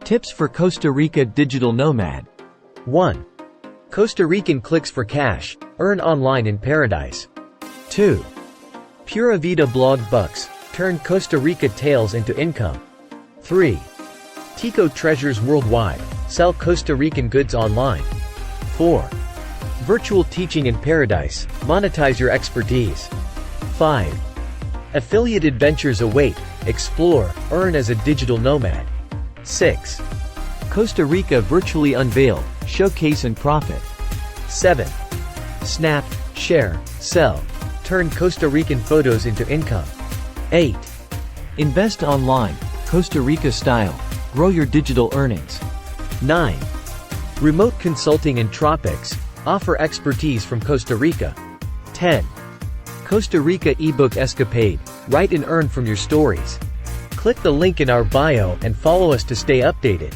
Tips for Costa Rica digital nomad. 1. Costa Rican clicks for cash, earn online in paradise. 2. Pura Vida blog bucks, turn Costa Rica tales into income. 3. Tico treasures worldwide, sell Costa Rican goods online. 4. Virtual teaching in paradise, monetize your expertise. 5. Affiliate adventures await, explore, earn as a digital nomad. 6. Costa Rica virtually unveiled, showcase and profit. 7. Snap, share, sell, turn Costa Rican photos into income. 8. Invest online, Costa Rica style, grow your digital earnings. 9. Remote consulting in tropics, offer expertise from Costa Rica. 10. Costa Rica ebook escapade, write and earn from your stories. Click the link in our bio and follow us to stay updated.